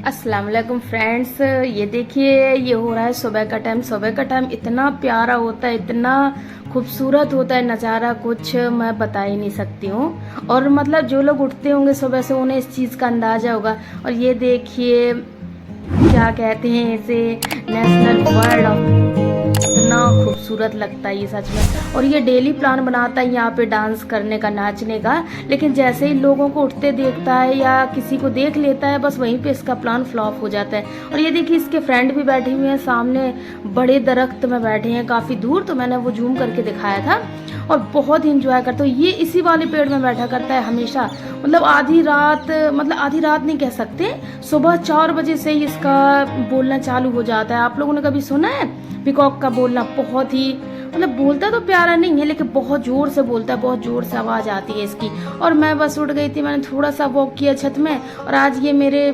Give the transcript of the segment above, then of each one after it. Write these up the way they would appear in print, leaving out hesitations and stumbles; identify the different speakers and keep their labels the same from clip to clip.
Speaker 1: अस्सलाम वालेकुम फ्रेंड्स, ये देखिए ये हो रहा है सुबह का टाइम। सुबह का टाइम इतना प्यारा होता है, इतना खूबसूरत होता है नज़ारा, कुछ मैं बता ही नहीं सकती हूँ। और मतलब जो लोग उठते होंगे सुबह से उन्हें इस चीज़ का अंदाज़ा होगा। और ये देखिए क्या कहते हैं इसे, नेशनल वर्ल्ड ऑफ, इतना खूबसूरत लगता है ये सच में। और ये डेली प्लान बनाता है यहाँ पे डांस करने का, नाचने का, लेकिन जैसे ही लोगों को उठते देखता है या किसी को देख लेता है बस वहीं पे इसका प्लान फ्लॉप हो जाता है। और ये देखिए इसके फ्रेंड भी बैठे हुए हैं सामने, बड़े दरख्त में बैठे हैं काफ़ी दूर, तो मैंने वो जूम करके दिखाया था। और बहुत इंजॉय करता है ये, इसी वाले पेड़ में बैठा करता है हमेशा। मतलब आधी रात, मतलब आधी रात नहीं कह सकते, सुबह 4 बजे से ही इसका बोलना चालू हो जाता है। आप लोगों ने कभी सुना है पिकॉक का बोलना? बहुत ही मतलब बोलता तो प्यारा नहीं है लेकिन बहुत जोर से बोलता है, बहुत जोर से आवाज आती है इसकी। और मैं बस उठ गई थी, मैंने थोड़ा सा वॉक किया छत में। और आज ये मेरे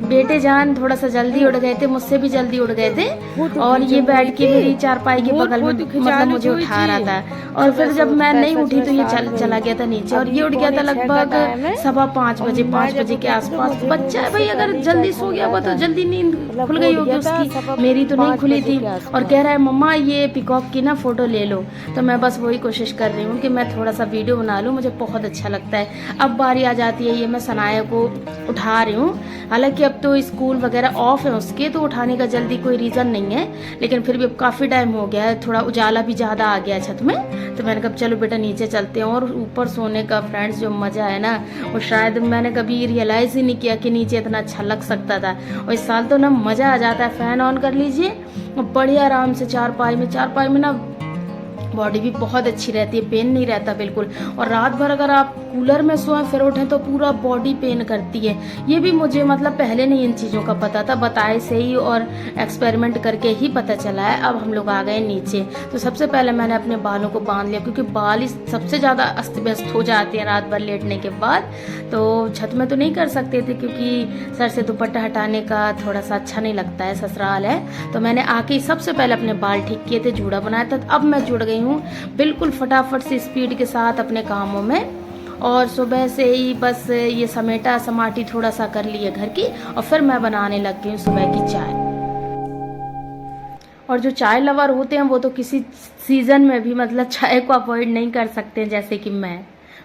Speaker 1: बेटे जान थोड़ा सा जल्दी उठ गए थे, मुझसे भी जल्दी उठ गए थे। और ये बैठ के मेरी चारपाई के बगल में मतलब मुझे उठा रहा था। और फिर जब मैं नहीं उठी तो ये चला गया था नीचे। और ये उठ गया था लगभग 5:15 बजे, 5 बजे के आसपास। बच्चा है भाई, अगर जल्दी सो गया होगा तो जल्दी नींद खुल गई होगी उसकी, मेरी तो नहीं खुली थी। और कह रहा है मम्मा ये पिकॉक की ना फोटो ले लो। तो मैं बस वही कोशिश कर रही हूँ कि मैं थोड़ा सा वीडियो बना लूँ, मुझे बहुत अच्छा लगता है। अब बारी आ जाती है, ये मैं सनाया को उठा रही हूँ। हालांकि अब तो स्कूल वगैरह ऑफ है उसके, तो उठाने का जल्दी कोई रीज़न नहीं है, लेकिन फिर भी अब काफ़ी टाइम हो गया है, थोड़ा उजाला भी ज़्यादा आ गया छत में। तो मैंने कहा चलो बेटा नीचे चलते हैं। और ऊपर सोने का फ्रेंड्स जो मज़ा है ना, वो शायद मैंने कभी रियलाइज़ ही नहीं किया कि नीचे इतना अच्छा लग सकता था। और इस साल तो ना मज़ा आ जाता है, फ़ैन ऑन कर लीजिए और बढ़िया आराम से चारपाई में ना बॉडी भी बहुत अच्छी रहती है, पेन नहीं रहता बिल्कुल। और रात भर अगर आप कूलर में सोएं फिर उठें तो पूरा बॉडी पेन करती है। ये भी मुझे मतलब पहले नहीं इन चीज़ों का पता था, बताए से ही और एक्सपेरिमेंट करके ही पता चला है। अब हम लोग आ गए नीचे, तो सबसे पहले मैंने अपने बालों को बांध लिया, क्योंकि बाल ही सबसे ज़्यादा अस्त व्यस्त हो जाते हैं रात भर लेटने के बाद। तो छत में तो नहीं कर सकते थे क्योंकि सर से दुपट्टा हटाने का थोड़ा सा अच्छा नहीं लगता है, ससुराल है। तो मैंने आके ही सबसे पहले अपने बाल ठीक किए थे, जूड़ा बनाया था। अब मैं जुड़ गई हूँ बिल्कुल फटाफट से स्पीड के साथ अपने कामों में। और सुबह से ही बस ये समेटा समाटी थोड़ा सा कर ली है घर की, और फिर मैं बनाने लग गई हूँ सुबह की चाय। और जो चाय लवर होते हैं वो तो किसी सीजन में भी मतलब चाय को अवॉइड नहीं कर सकते, जैसे कि मैं।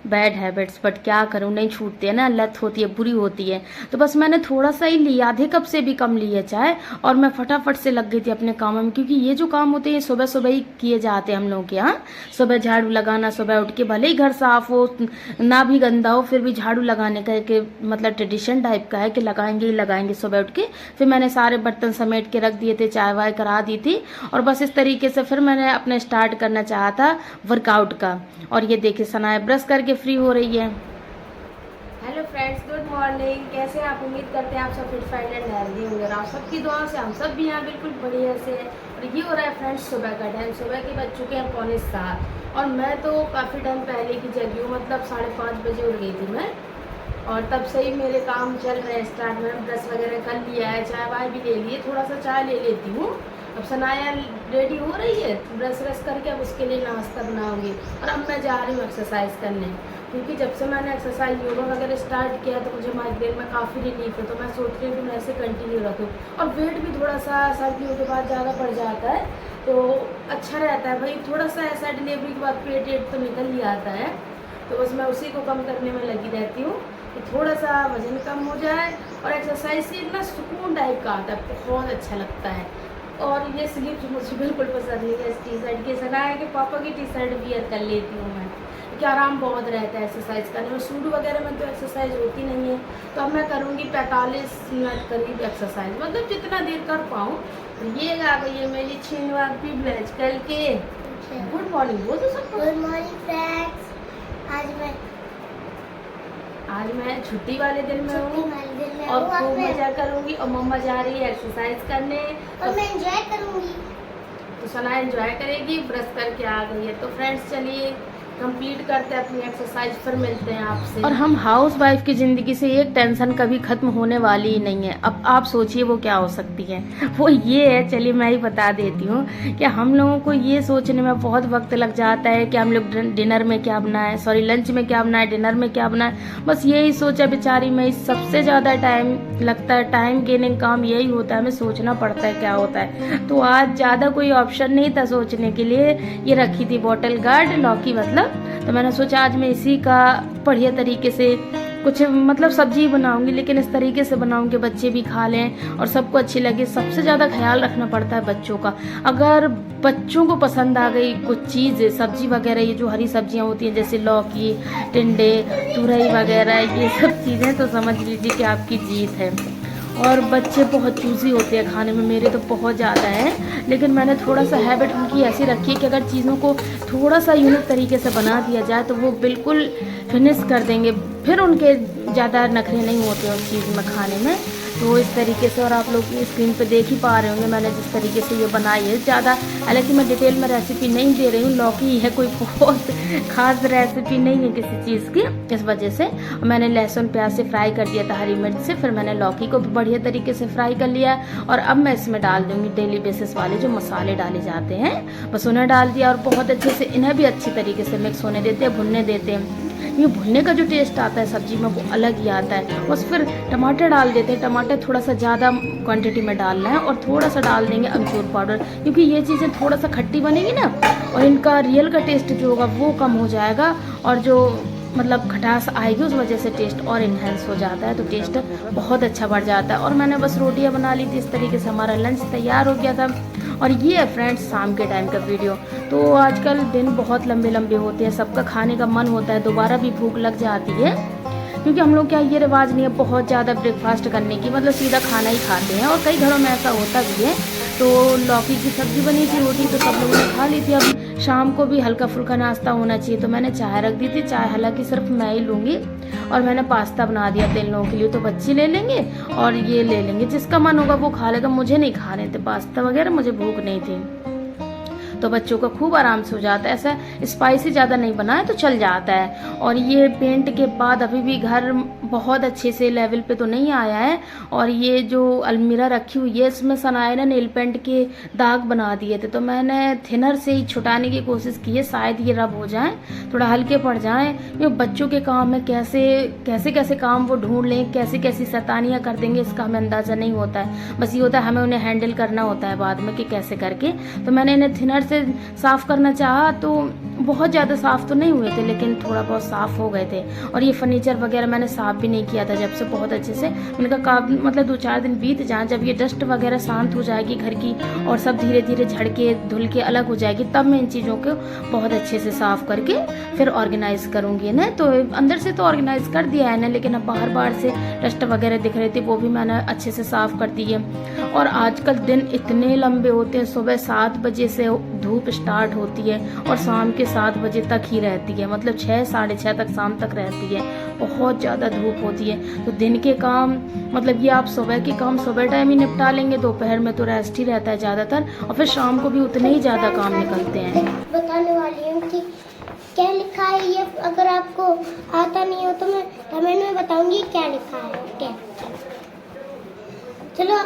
Speaker 1: बैड हैबिट्स, बट क्या करूँ, नहीं छूटती है ना, लत होती है, बुरी होती है। तो बस मैंने थोड़ा सा ही ली, आधे कप से भी कम ली है चाय, और मैं फटाफट से लग गई थी अपने कामों में। क्योंकि ये जो काम होते हैं सुबह सुबह ही किए जाते हैं हम लोगों के यहाँ। सुबह झाड़ू लगाना, सुबह उठ के भले ही घर साफ हो ना भी गंदा हो फिर भी झाड़ू लगाने का एक मतलब ट्रेडिशन टाइप का है कि लगाएंगे ही लगाएंगे सुबह उठ के। फिर मैंने सारे बर्तन समेट के रख दिए थे, चाय वाय करा दी थी। और बस इस तरीके से फिर मैंने अपने स्टार्ट करना चाहा था वर्कआउट का। और ये देखिए सनाया ब्रश करके फ्री हो रही है। Hello friends, good morning. कैसे आप? उम्मीद करते हैं आप सब फिट फाइट एंड हेल्दी होंगे। आप सबकी दुआ से हम सब भी यहाँ बिल्कुल बढ़िया से हैं। और ये हो रहा है फ्रेंड्स सुबह का टाइम, सुबह के बज चुके हैं 6:45। और मैं तो काफ़ी टाइम पहले की जगी हूँ, मतलब 5:30 बजे उठ गई थी मैं। और तब से ही मेरे काम चल रहे हैं स्टार्ट। मैंने ब्रश वगैरह कर लिया है, चाय वाय भी ले लिए, थोड़ा सा चाय ले लेती हूँ। अब सनाया रेडी हो रही है, ब्रश व्रश करके अब उसके लिए नाश्ता बनाऊंगी। और अब मैं जा रही हूँ एक्सरसाइज करने, क्योंकि जब से मैंने एक्सरसाइज योगा वगैरह स्टार्ट किया तो मुझे माइग्रेन में काफ़ी रिलीफ है। तो मैं सोच रही हूँ कि मैं ऐसे कंटिन्यू रखूँ। और वेट भी थोड़ा सा सर्दियों के बाद ज़्यादा बढ़ जाता है, तो अच्छा रहता है भाई। थोड़ा सा ऐसा डिलीवरी के बाद पेट वेट तो निकल ही आता है, तो बस मैं उसी को कम करने में लगी रहती हूँ कि थोड़ा सा वजन कम हो जाए। और एक्सरसाइज से इतना सुकून टाइप का आता है, बहुत अच्छा लगता है। और ये स्लीव्स मुझे बिल्कुल पसंद नहीं है इस टी शर्ट के, सना है कि पापा की टी शर्ट वियर कर लेती हूँ मैं, क्योंकि आराम बहुत रहता है एक्सरसाइज करने में। सूट वगैरह में तो एक्सरसाइज होती नहीं है, तो अब मैं करूँगी 45 मिनट करीब एक्सरसाइज, मतलब जितना देर कर पाऊँ। तो ये आ गई है मेरी छिनवा भी ब्लैच करके। गुड मॉर्निंग बोल दो सबको।
Speaker 2: Good morning friends.
Speaker 1: आज मैं छुट्टी वाले दिन में हूँ और
Speaker 2: और
Speaker 1: खूब मजा करूँगी। और मम्मा जा रही है एक्सरसाइज करने,
Speaker 2: मैं एंजॉय करूंगी।
Speaker 1: तो सना एंजॉय करेगी, ब्रश करके आ गई है। तो फ्रेंड्स चलिए कंप्लीट करते हैं अपनी एक्सरसाइज, फिर मिलते हैं आपसे। और हम हाउस वाइफ की ज़िंदगी से एक टेंशन कभी ख़त्म होने वाली ही नहीं है। अब आप सोचिए वो क्या हो सकती है। वो ये है, चलिए मैं ही बता देती हूँ कि हम लोगों को ये सोचने में बहुत वक्त लग जाता है कि हम लोग डिनर में क्या बनाए, सॉरी लंच में क्या बनाए, डिनर में क्या बनाए। बस यही सोचा बेचारी मैं, सबसे ज़्यादा टाइम लगता है, टाइम गेनिंग काम यही होता है, हमें सोचना पड़ता है क्या होता है। तो आज ज़्यादा कोई ऑप्शन नहीं था सोचने के लिए। ये रखी थी बॉटल गार्ड लौकी मतलब, तो मैंने सोचा आज मैं इसी का बढ़िया तरीके से कुछ मतलब सब्जी बनाऊंगी, लेकिन इस तरीके से बनाऊंगी बच्चे भी खा लें और सबको अच्छी लगे। सबसे ज़्यादा ख्याल रखना पड़ता है बच्चों का। अगर बच्चों को पसंद आ गई कुछ चीज़, सब्जी वगैरह, ये जो हरी सब्जियां होती हैं जैसे लौकी, टिंडे, तुरई वगैरह, ये सब चीज़ें, तो समझ लीजिए कि आपकी जीत है। और बच्चे बहुत चूज़ी होते हैं खाने में, मेरे तो बहुत ज़्यादा है, लेकिन मैंने थोड़ा सा हैबिट उनकी ऐसी रखी है कि अगर चीज़ों को थोड़ा सा यूनिक तरीके से बना दिया जाए तो वो बिल्कुल फिनिश कर देंगे, फिर उनके ज़्यादा नखरे नहीं होते उस चीज़ में खाने में। तो इस तरीके से, और आप लोग स्क्रीन पे देख ही पा रहे होंगे मैंने जिस तरीके से ये बनाई है। ज़्यादा हालांकि मैं डिटेल में रेसिपी नहीं दे रही हूँ, लौकी है, कोई बहुत खास रेसिपी नहीं है किसी चीज़ की, इस वजह से मैंने लहसुन प्याज से फ्राई कर दिया था, हरी मिर्च से, फिर मैंने लौकी को भी बढ़िया तरीके से फ्राई कर लिया। और अब मैं इसमें डाल दूँगी डेली बेसिस वाले जो मसाले डाले जाते हैं, बस उन्हें डाल दिया और बहुत अच्छे से इन्हें भी अच्छी तरीके से मिक्स होने देते हैं, भुनने देते हैं। ये भुनने का जो टेस्ट आता है सब्जी में वो अलग ही आता है। बस फिर टमाटर डाल देते हैं, टमाटर थोड़ा सा ज़्यादा क्वांटिटी में डालना है और थोड़ा सा डाल देंगे अमचूर पाउडर, क्योंकि ये चीज़ें थोड़ा सा खट्टी बनेगी ना, और इनका रियल का टेस्ट जो होगा वो कम हो जाएगा, और जो मतलब खटास आएगी उस वजह से टेस्ट और इन्हेंस हो जाता है, तो टेस्ट बहुत अच्छा बढ़ जाता है। और मैंने बस रोटियां बना ली थी, इस तरीके से हमारा लंच तैयार हो गया था। और ये है फ्रेंड्स शाम के टाइम का वीडियो। तो आजकल दिन बहुत लंबे लंबे होते हैं, सबका खाने का मन होता है, दोबारा भी भूख लग जाती है, क्योंकि हम लोग क्या ये रिवाज नहीं है बहुत ज़्यादा ब्रेकफास्ट करने की, मतलब सीधा खाना ही खाते हैं, और कई घरों में ऐसा होता भी है। तो लौकी की सब्जी बनी थी, रोटी तो सब लोगों ने खा ली थी। अब शाम को भी हल्का फुल्का नाश्ता होना चाहिए, तो मैंने चाय रख दी थी। चाय हालांकि सिर्फ मैं ही लूँगी, और मैंने पास्ता बना दिया 3 लोगों के लिए, तो बच्चे ले लेंगे और ये ले लेंगे, जिसका मन होगा वो खा लेगा। मुझे नहीं खाने थे पास्ता वगैरह, मुझे भूख नहीं थी, तो बच्चों का खूब आराम से हो जाता है। ऐसा स्पाइसी ज़्यादा नहीं बना है तो चल जाता है। और ये पेंट के बाद अभी भी घर बहुत अच्छे से लेवल पे तो नहीं आया है। और ये जो अलमीरा रखी हुई है इसमें सनाया ने नेल पेंट के दाग बना दिए थे, तो मैंने थिनर से ही छुटाने की कोशिश की है, शायद ये रब हो जाए, थोड़ा हल्के पड़ जाए। क्योंकि बच्चों के काम में कैसे कैसे कैसे काम वो ढूंढ लें, कैसी कैसी शैतानियाँ कर देंगे, इसका हमें अंदाज़ा नहीं होता है। बस ये होता है हमें उन्हें हैंडल करना होता है बाद में कि कैसे करके। तो मैंने इन्हें थिनर से साफ करना चाहा, तो बहुत ज़्यादा साफ तो नहीं हुए थे, लेकिन थोड़ा बहुत साफ हो गए थे। और ये फर्नीचर वगैरह मैंने साफ भी नहीं किया था जब से, बहुत अच्छे से मैंने कहा मतलब 2-4 दिन बीत जाए, जब ये डस्ट वगैरह शांत हो जाएगी घर की और सब धीरे धीरे झड़ के धुल के अलग हो जाएगी, तब मैं इन चीज़ों को बहुत अच्छे से साफ करके फिर ऑर्गेनाइज करूँगी ना। तो अंदर से तो ऑर्गेनाइज कर दिया है ना, लेकिन अब बाहर बाहर से डस्ट वगैरह दिख रही थी, वो भी मैंने अच्छे से साफ कर दी है। और आजकल दिन इतने लंबे होते हैं, सुबह 7 बजे से धूप स्टार्ट होती है और शाम के 7 बजे तक ही रहती है, मतलब 6-6:30 तक शाम तक रहती है। बहुत ज़्यादा धूप होती है। तो दिन के काम मतलब ये आप सुबह के काम सुबह टाइम ही निपटा लेंगे, दोपहर में तो रेस्ट ही रहता है ज़्यादातर, और फिर शाम को भी उतने ही ज़्यादा काम निकलते हैं।
Speaker 2: बताने वाली हूँ कि क्या लिखा है ये, अगर आपको आता नहीं हो तो मैं कमेंट में बताऊंगी क्या लिखा है। ओके चलो,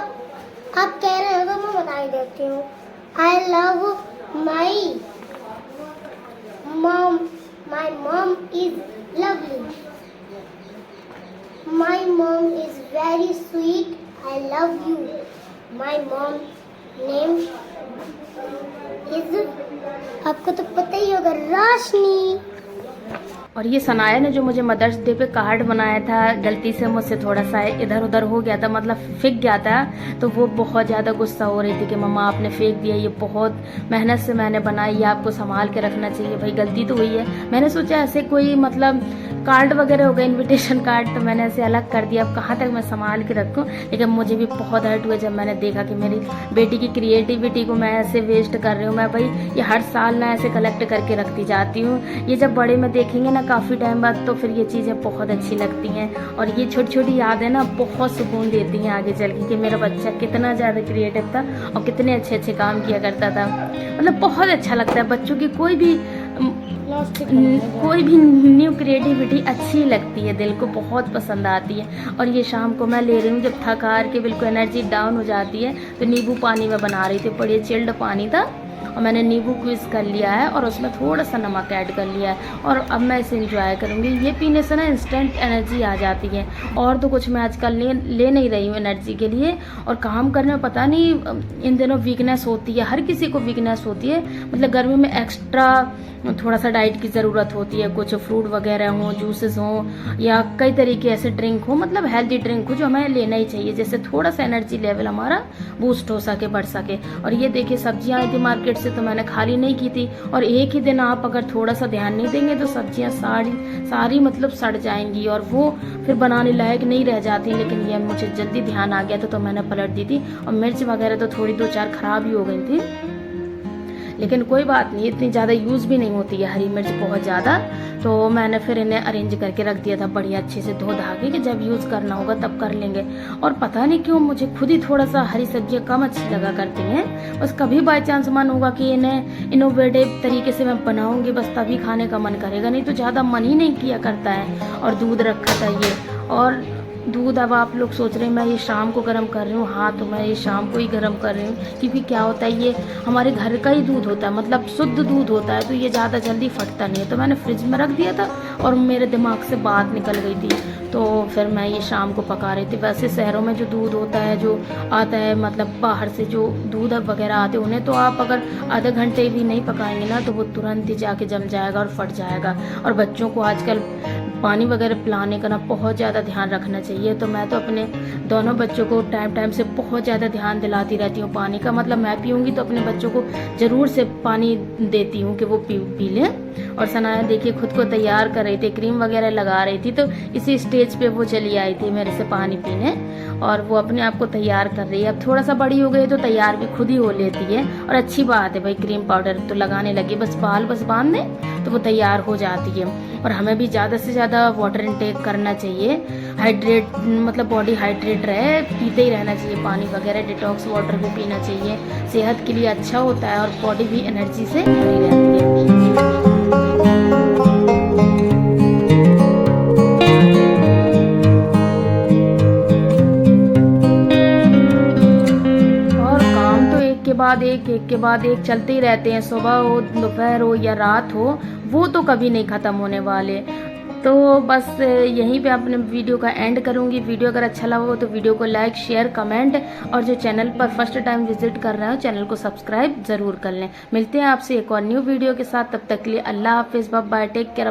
Speaker 2: आप कह रहे हो तो मैं बता ही देती हूँ। I love my mom, my mom is lovely, my mom is very sweet, I love you, my mom name is, आपको तो पता ही होगा, रोशनी।
Speaker 1: और ये सनाया ने जो मुझे मदर्स डे पे कार्ड बनाया था, गलती से मुझसे थोड़ा सा इधर उधर हो गया था, मतलब फेंक गया था, तो वो बहुत ज़्यादा गुस्सा हो रही थी कि मम्मा आपने फेंक दिया, ये बहुत मेहनत से मैंने बनाई है, आपको संभाल के रखना चाहिए। भाई गलती तो हुई है, मैंने सोचा ऐसे कोई मतलब कार्ड वगैरह हो गया, इनविटेशन कार्ड, तो मैंने ऐसे अलग कर दिया, अब कहाँ तक मैं संभाल के रखूँ। लेकिन मुझे भी बहुत हर्ट हुआ जब मैंने देखा कि मेरी बेटी की क्रिएटिविटी को मैं ऐसे वेस्ट कर रही हूँ। मैं भाई ये हर साल ना ऐसे कलेक्ट करके रखती जाती हूँ, ये जब बड़े में देखेंगे ना काफ़ी टाइम बाद, तो फिर ये चीज़ें बहुत अच्छी लगती हैं। और ये छोटी छोटी यादें ना बहुत सुकून देती हैं आगे चल के, कि मेरा बच्चा कितना ज़्यादा क्रिएटिव था और कितने अच्छे अच्छे काम किया करता था। मतलब बहुत अच्छा लगता है बच्चों की कोई भी कोई भी न्यू क्रिएटिविटी अच्छी लगती है, दिल को बहुत पसंद आती है। और ये शाम को मैं ले रही हूँ, जब थक हार के बिल्कुल एनर्जी डाउन हो जाती है तो नींबू पानी में बना रही थी। बढ़िया चिल्ड पानी था और मैंने नींबू क्विज कर लिया है और उसमें थोड़ा सा नमक ऐड कर लिया है और अब मैं इसे इंजॉय करूँगी। ये पीने से ना इंस्टेंट एनर्जी आ जाती है और तो कुछ मैं आजकल ले नहीं रही हूँ एनर्जी के लिए। और काम करने में पता नहीं इन दिनों वीकनेस होती है, हर किसी को वीकनेस होती है। मतलब गर्मी में एक्स्ट्रा थोड़ा सा डाइट की ज़रूरत होती है, कुछ फ्रूट वगैरह हो, जूसेस हो या कई तरीके ऐसे ड्रिंक हो, मतलब हेल्दी ड्रिंक हो जो हमें लेना ही चाहिए, जिससे थोड़ा सा एनर्जी लेवल हमारा बूस्ट हो सके, बढ़ सके। और ये देखिए सब्जियां आई थी मार्केट से तो मैंने खाली नहीं की थी। और एक ही दिन आप अगर थोड़ा सा ध्यान नहीं देंगे तो सब्जियां सारी मतलब सड़ जाएंगी और वो फिर बनाने लायक नहीं रह जाती। लेकिन ये मुझे जल्दी ध्यान आ गया था तो मैंने पलट दी थी। और मिर्च वगैरह तो थोड़ी 2-4 खराब ही हो गई थी, लेकिन कोई बात नहीं, इतनी ज़्यादा यूज़ भी नहीं होती है हरी मिर्च बहुत ज़्यादा। तो मैंने फिर इन्हें अरेंज करके रख दिया था बढ़िया अच्छे से धो धा के कि जब यूज़ करना होगा तब कर लेंगे। और पता नहीं क्यों मुझे खुद ही थोड़ा सा हरी सब्जियाँ कम अच्छी लगा करती हैं। बस कभी बाई चांस मन होगा कि इन्हें इनोवेटिव तरीके से मैं बनाऊंगी, बस तभी खाने का मन करेगा, नहीं तो ज़्यादा मन ही नहीं किया करता है। और दूध रखा था ये, और दूध अब आप लोग सोच रहे हैं मैं ये शाम को गर्म कर रही हूँ। हाँ, तो मैं ये शाम को ही गर्म कर रही हूँ क्योंकि क्या होता है ये हमारे घर का ही दूध होता है, मतलब शुद्ध दूध होता है, तो ये ज़्यादा जल्दी फटता नहीं है। तो मैंने फ्रिज में रख दिया था और मेरे दिमाग से बात निकल गई थी, तो फिर मैं ये शाम को पका रही थी। वैसे शहरों में जो दूध होता है जो आता है, मतलब बाहर से जो दूध वगैरह आते हैं उन्हें तो आप अगर आधे घंटे भी नहीं पकाएंगे ना तो वो तुरंत ही जाके जम जाएगा और फट जाएगा। और बच्चों को आजकल पानी वगैरह पिलाने का ना बहुत ज़्यादा ध्यान रखना चाहिए। तो मैं तो अपने दोनों बच्चों को टाइम टाइम से बहुत ज़्यादा ध्यान दिलाती रहती हूँ पानी का। मतलब मैं पीऊँगी तो अपने बच्चों को ज़रूर से पानी देती हूँ कि वो पी लें। और सनाया देखिए खुद को तैयार कर रही थी, क्रीम वगैरह लगा रही थी, तो इसी स्टेज पे वो चली आई थी मेरे से पानी पीने और वो अपने आप को तैयार कर रही है। अब थोड़ा सा बड़ी हो गई तो तैयार भी खुद ही हो लेती है और अच्छी बात है भाई, क्रीम पाउडर तो लगाने लगी, बस बाल बस बांध दें तो वो तैयार हो जाती है। और हमें भी ज़्यादा से ज़्यादा वाटर इनटेक करना चाहिए, हाइड्रेट मतलब बॉडी हाइड्रेट रहे, पीते ही रहना चाहिए पानी वगैरह, डिटॉक्स वाटर भी पीना चाहिए, सेहत के लिए अच्छा होता है और बॉडी भी एनर्जी से भरी रहती है। एक के बाद एक चलते ही रहते हैं, सुबह हो, दोपहर हो या रात हो, वो तो कभी नहीं ख़त्म होने वाले। तो बस यहीं पे अपने वीडियो का एंड करूंगी। वीडियो अगर अच्छा लगा हो तो वीडियो को लाइक, शेयर, कमेंट और जो चैनल पर फर्स्ट टाइम विजिट कर रहे हो चैनल को सब्सक्राइब ज़रूर कर लें। मिलते हैं आपसे एक और न्यू वीडियो के साथ, तब तक के लिए अल्लाह हाफिज़, बाय बाय, टेक केयर।